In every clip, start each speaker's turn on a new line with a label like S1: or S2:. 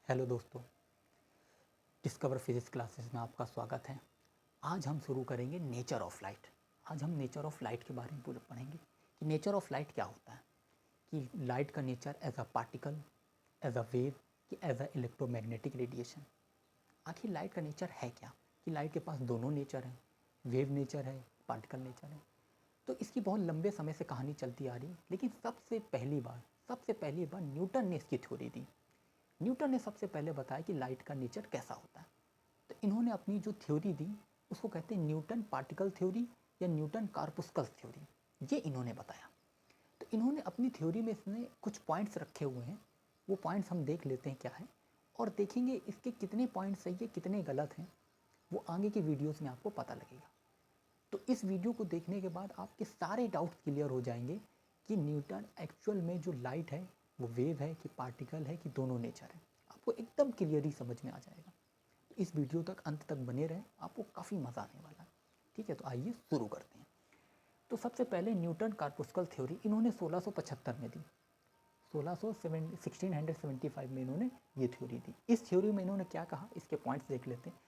S1: Hello दोस्तों, discover physics classes में आपका स्वागत है। आज हम शुरू करेंगे नेचर ऑफ लाइट। आज हम नेचर ऑफ लाइट के बारे में पूरा पढ़ेंगे कि नेचर ऑफ लाइट क्या होता है, कि लाइट का nature as a particle, as a wave, कि एज अ इलेक्ट्रोमैग्नेटिक रेडिएशन। आखिर लाइट का नेचर है क्या, कि लाइट के पास दोनों नेचर हैं, वेव नेचर है, पार्टिकल नेचर है। तो इसकी बहुत लंबे समय से कहानी चलती आ रही, लेकिन सबसे पहली बार न्यूटन ने इसकी थ्योरी दी। न्यूटन ने सबसे पहले बताया कि लाइट का नेचर कैसा होता है। तो इन्होंने अपनी जो थ्योरी दी उसको कहते हैं न्यूटन पार्टिकल थ्योरी या न्यूटन कार्पुस्कल्स थ्योरी। ये इन्होंने बताया। तो इन्होंने अपनी थ्योरी में इसने कुछ पॉइंट्स रखे हुए हैं, वो पॉइंट्स हम देख लेते हैं क्या है, और देखेंगे इसके कितने पॉइंट्स सही है कितने गलत हैं, वो आगे के वीडियोज़ में आपको पता लगेगा। तो इस वीडियो को देखने के बाद आपके सारे डाउट्स क्लियर हो जाएंगे कि न्यूटन एक्चुअल में जो लाइट है वो वेव है कि पार्टिकल है कि दोनों नेचर है। आपको एकदम क्लियरली समझ में आ जाएगा। तो इस वीडियो तक अंत तक बने रहें, आपको काफ़ी मज़ा आने वाला है। ठीक है, तो आइए शुरू करते हैं। तो सबसे पहले न्यूटन कार्पुस्कल थ्योरी इन्होंने 1675 में दी। 1675 में इन्होंने ये थ्योरी दी। इस थ्योरी में इन्होंने क्या कहा, इसके पॉइंट्स देख लेते हैं।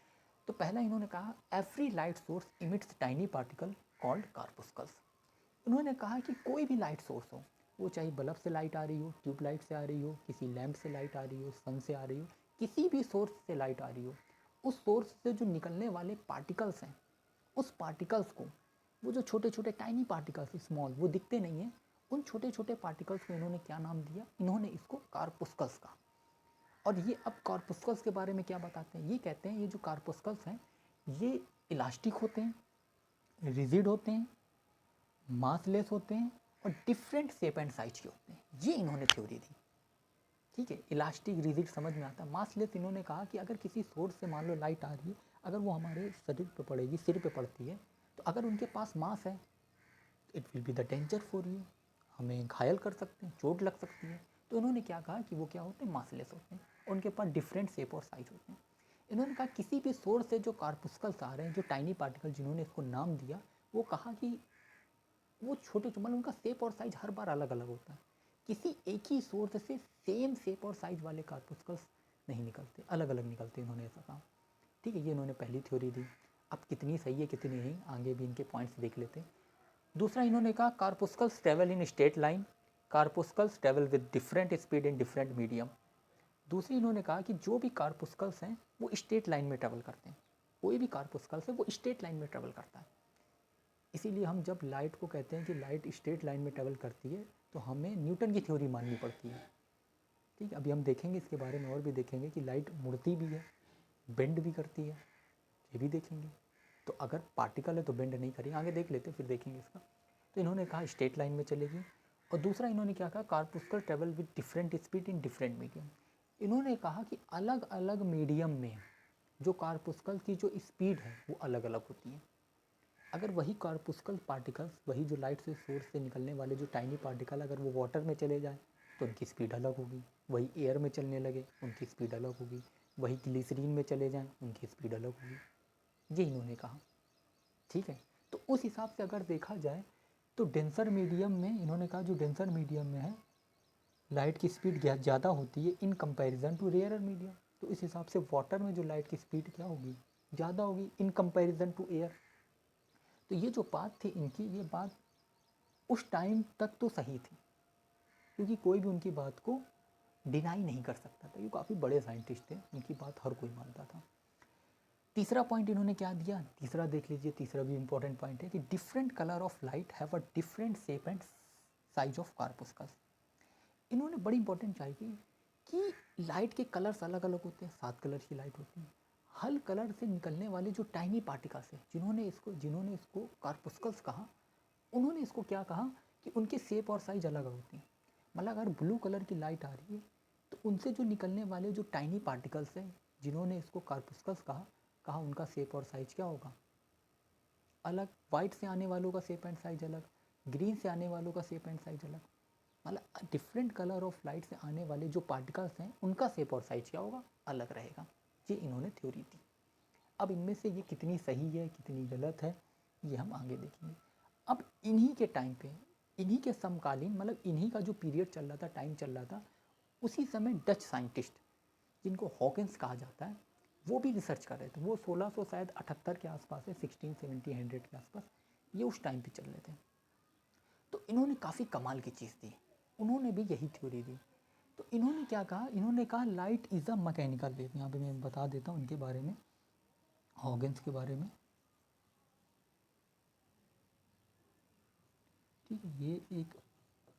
S1: तो पहला इन्होंने कहा every light source emits tiny particle called corpuscles. उन्होंने कहा कि कोई भी लाइट सोर्स हो, वो चाहे बल्ब से लाइट आ रही हो, ट्यूबलाइट से आ रही हो, किसी लैंप से लाइट आ रही हो, सन से आ रही हो, किसी भी सोर्स से लाइट आ रही हो, उस सोर्स से जो निकलने वाले पार्टिकल्स हैं, उस पार्टिकल्स को, वो जो छोटे छोटे टाइनी पार्टिकल्स स्मॉल, वो दिखते नहीं हैं, उन छोटे छोटे पार्टिकल्स को इन्होंने क्या नाम दिया, इन्होंने इसको कार्पुस्कल्स कहा। और ये अब कार्पुस्कल्स के बारे में क्या बताते हैं, ये कहते हैं ये जो कार्पुस्कल्स हैं ये इलास्टिक होते हैं, रिजिड होते हैं, मासलेस होते हैं और डिफरेंट शेप एंड साइज के होते हैं। ये इन्होंने थ्योरी दी। ठीक है, इलास्टिक रिजिड समझ में आता है। मासलेस इन्होंने कहा कि अगर किसी सोर्स से मान लो लाइट आ रही है, अगर वो हमारे शरीर पे पड़ेगी, सिर पे पड़ती है, तो अगर उनके पास मास है it will be the danger for you, हमें घायल कर सकते हैं, चोट लग सकती है। तो इन्होंने क्या कहा कि वो क्या होते हैं, मासलेस होते हैं, उनके पास डिफरेंट शेप और साइज होते हैं। इन्होंने कहा किसी भी सोर्स से जो कार्पुस्कल्स आ रहे हैं, जो टाइनी पार्टिकल जिन्होंने इसको नाम दिया, वो कहा कि वो छोटे मतलब उनका शेप और साइज हर बार अलग अलग होता है। किसी एक ही सोर्स से सेम शेप और साइज वाले कार्पुस्कल्स नहीं निकलते, अलग अलग निकलते, इन्होंने ऐसा कहा। ठीक है, ये इन्होंने पहली थ्योरी दी। अब कितनी सही है कितनी नहीं, आगे भी इनके पॉइंट्स देख लेते हैं। दूसरा इन्होंने कहा corpuscles travel in straight line, corpuscles travel with different speed in different medium. दूसरी इन्होंने कहा कि जो भी कार्पुस्कल्स हैं वो स्ट्रेट लाइन में ट्रेवल करते हैं, कोई भी कार्पुस्कल्स है वो स्ट्रेट लाइन में ट्रेवल करता है। इसीलिए हम जब लाइट को कहते हैं कि लाइट स्ट्रेट लाइन में ट्रेवल करती है, तो हमें न्यूटन की थ्योरी माननी पड़ती है। ठीक है, अभी हम देखेंगे इसके बारे में और भी देखेंगे कि लाइट मुड़ती भी है, बेंड भी करती है, ये भी देखेंगे। तो अगर पार्टिकल है तो बेंड नहीं करेंगे, आगे देख लेते फिर देखेंगे इसका। तो इन्होंने कहा स्ट्रेट लाइन में चलेगी। और दूसरा इन्होंने क्या कहा, corpuscle travel with different speed in different medium. इन्होंने कहा कि अलग अलग मीडियम में जो कार्पुस्कल की जो स्पीड है वो अलग अलग होती है। अगर वही कार्पुस्कल पार्टिकल्स, वही जो लाइट से सोर्स से निकलने वाले जो टाइनी पार्टिकल, अगर वो वाटर में चले जाए तो उनकी स्पीड अलग होगी, वही एयर में चलने लगे उनकी स्पीड अलग होगी, वही ग्लिसरीन में चले जाएं उनकी स्पीड अलग होगी। ये इन्होंने कहा। ठीक है, तो उस हिसाब से अगर देखा जाए तो डेंसर मीडियम में, इन्होंने कहा जो डेंसर मीडियम में है लाइट की स्पीड ज़्यादा होती है in comparison to rare medium. तो इस हिसाब से वाटर में जो लाइट की स्पीड क्या होगी, ज़्यादा होगी इन कंपैरिजन टू एयर। तो ये जो बात थी इनकी, ये बात उस टाइम तक तो सही थी, क्योंकि कोई भी उनकी बात को डिनाई नहीं कर सकता था। ये काफ़ी बड़े साइंटिस्ट थे, उनकी बात हर कोई मानता था। तीसरा पॉइंट इन्होंने क्या दिया, तीसरा देख लीजिए, तीसरा भी इंपॉर्टेंट पॉइंट है कि different colour of light have a different shape and size of corpuscles. इन्होंने बड़ी इंपॉर्टेंट चाहिए कि लाइट के कलर्स अलग अलग होते हैं, 7 कलर की लाइट होती है। हर कलर से निकलने वाले जो टाइनी पार्टिकल्स हैं, जिन्होंने इसको कार्पुस्कल्स कहा, उन्होंने इसको क्या कहा कि उनके शेप और साइज अलग होते हैं। मतलब अगर ब्लू कलर की लाइट आ रही है तो उनसे जो निकलने वाले जो टाइनी पार्टिकल्स हैं, जिन्होंने इसको कार्पुस्कल्स कहा उनका शेप और साइज क्या होगा, अलग। वाइट से आने वालों का शेप एंड साइज अलग, ग्रीन से आने वालों का शेप एंड साइज अलग। मतलब डिफरेंट कलर ऑफ लाइट से आने वाले जो पार्टिकल्स हैं उनका शेप और साइज क्या होगा, अलग रहेगा। ये इन्होंने थ्योरी दी। अब इनमें से ये कितनी सही है कितनी गलत है ये हम आगे देखेंगे। अब इन्हीं के टाइम पे, इन्हीं के समकालीन, मतलब इन्हीं का जो पीरियड चल रहा था, टाइम चल रहा था, उसी समय डच साइंटिस्ट जिनको हॉकिंस कहा जाता है, वो भी रिसर्च कर रहे थे। वो 1600 शायद 78 के आसपास है, 1670 100 के आसपास, ये उस टाइम पे चल रहे थे। तो इन्होंने काफ़ी कमाल की चीज़ दी, उन्होंने भी यही थ्योरी दी। तो इन्होंने क्या कहा, इन्होंने कहा light is a mechanical wave. यहाँ पे मैं बता देता हूँ इनके बारे में, हॉकिंस के बारे में। ठीक है, ये एक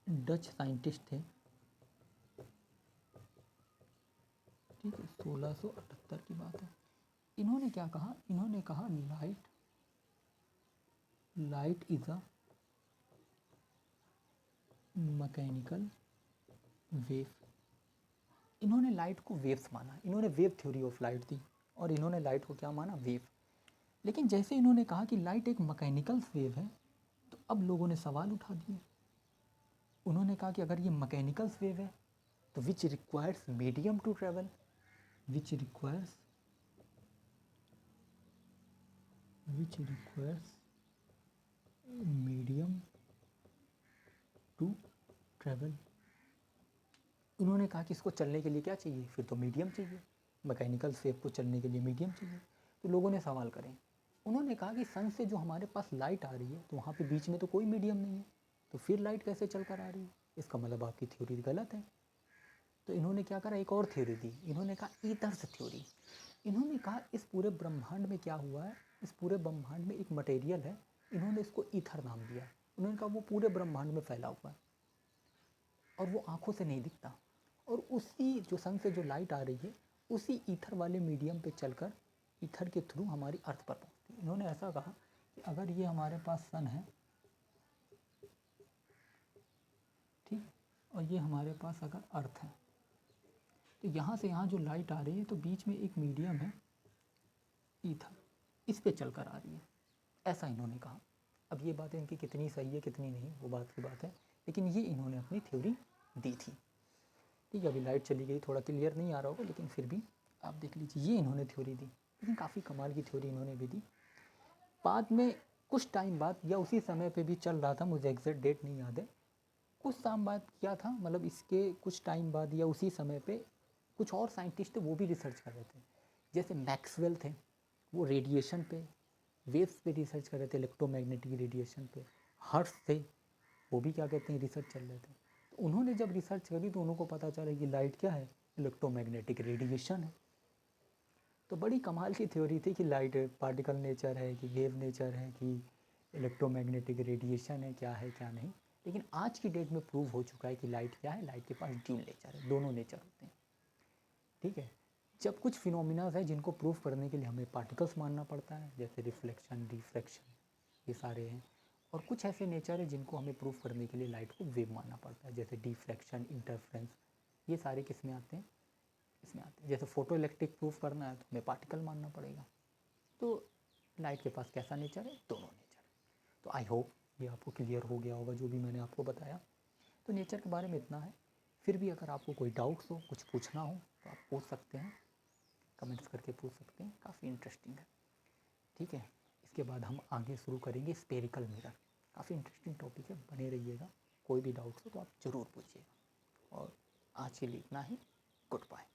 S1: डच साइंटिस्ट थे, ठीक है, 1678 की बात है। इन्होंने क्या कहा, इन्होंने कहा light is a mechanical wave. इन्होंने लाइट को वेव्स माना, इन्होंने वेव थ्योरी ऑफ लाइट दी, और इन्होंने लाइट को क्या माना, वेव। लेकिन जैसे इन्होंने कहा कि लाइट एक मैकेनिकल वेव है, तो अब लोगों ने सवाल उठा दिए। उन्होंने कहा कि अगर ये मैकेनिकल वेव है तो which requires medium to travel, which requires medium to travel. उन्होंने कहा कि इसको चलने के लिए क्या चाहिए, फिर तो मीडियम चाहिए, मैकेनिकल वेव को चलने के लिए मीडियम चाहिए। तो लोगों ने सवाल करें, उन्होंने कहा कि सन से जो हमारे पास लाइट आ रही है, तो वहाँ पे बीच में तो कोई मीडियम नहीं है, तो फिर लाइट कैसे चल कर आ रही है, इसका मतलब आपकी थ्योरी गलत है। तो इन्होंने क्या करा, एक और थ्योरी दी, इन्होंने कहा ईथर्स थ्योरी। इन्होंने कहा इस पूरे ब्रह्मांड में क्या हुआ है, इस पूरे ब्रह्मांड में एक मटेरियल है, इन्होंने इसको ईथर नाम दिया। उन्होंने कहा वो पूरे ब्रह्मांड में फैला हुआ है और वो आँखों से नहीं दिखता, और उसी जो सन से जो लाइट आ रही है, उसी ईथर वाले मीडियम पे चलकर ईथर के थ्रू हमारी अर्थ पर पहुँचती है। इन्होंने ऐसा कहा कि अगर ये हमारे पास सन है, ठीक, और ये हमारे पास अगर अर्थ है, तो यहाँ से यहाँ जो लाइट आ रही है, तो बीच में एक मीडियम है ईथर, इस पे चलकर आ रही है, ऐसा इन्होंने कहा। अब ये बातें इनकी कितनी सही है कितनी नहीं, वो बात की बात है, लेकिन ये इन्होंने अपनी थ्योरी दी थी। ठीक है, अभी लाइट चली गई, थोड़ा क्लियर नहीं आ रहा होगा, लेकिन फिर भी आप देख लीजिए, ये इन्होंने थ्योरी दी, लेकिन काफ़ी कमाल की थ्योरी इन्होंने भी दी। बाद में कुछ टाइम बाद या उसी समय पे भी चल रहा था, मुझे एग्जैक्ट डेट नहीं याद है, कुछ टाइम बाद क्या था, मतलब इसके कुछ टाइम बाद या उसी समय पे कुछ और साइंटिस्ट थे, वो भी रिसर्च कर रहे थे। जैसे मैक्सवेल थे, वो रेडिएशन पे, वेव्स पे रिसर्च कर रहे थे, इलेक्ट्रोमैग्नेटिक रेडिएशन पे। हर्ट्स थे, वो भी क्या कहते हैं, रिसर्च चल रहे थे। तो उन्होंने जब रिसर्च करी तो उनको पता चला कि लाइट क्या है, इलेक्ट्रोमैग्नेटिक रेडिएशन है। तो बड़ी कमाल की थ्योरी थी कि लाइट पार्टिकल नेचर है, कि वेव नेचर है, कि इलेक्ट्रोमैग्नेटिक रेडिएशन है, क्या नहीं। लेकिन आज की डेट में प्रूव हो चुका है कि लाइट क्या है, लाइट के पास ड्यूल नेचर है, दोनों नेचर होते हैं। ठीक है, जब कुछ फिनोमिनाज है जिनको प्रूव करने के लिए हमें पार्टिकल्स मानना पड़ता है, जैसे रिफ्लेक्शन, रिफ्रैक्शन, ये सारे हैं। और कुछ ऐसे नेचर है जिनको हमें प्रूव करने के लिए लाइट को वेव मानना पड़ता है, जैसे डिफ्रैक्शन, इंटरफ्रेंस, ये सारे किस में आते हैं, इसमें आते हैं। जैसे फोटो इलेक्ट्रिक प्रूफ करना है तो हमें पार्टिकल मानना पड़ेगा। तो लाइट के पास कैसा नेचर है, दोनों नेचर है। तो आई होप ये आपको क्लियर हो गया होगा जो भी मैंने आपको बताया। तो नेचर के बारे में इतना है। फिर भी अगर आपको कोई डाउट्स हो, कुछ पूछना हो, तो आप पूछ सकते हैं, कमेंट्स करके पूछ सकते हैं, काफ़ी इंटरेस्टिंग है। ठीक है, इसके बाद हम आगे शुरू करेंगे स्पेरिकल मिरर, काफ़ी इंटरेस्टिंग टॉपिक है, बने रहिएगा। कोई भी डाउट्स हो तो आप ज़रूर पूछिएगा। और आज के लिए इतना ही, गुड बाय।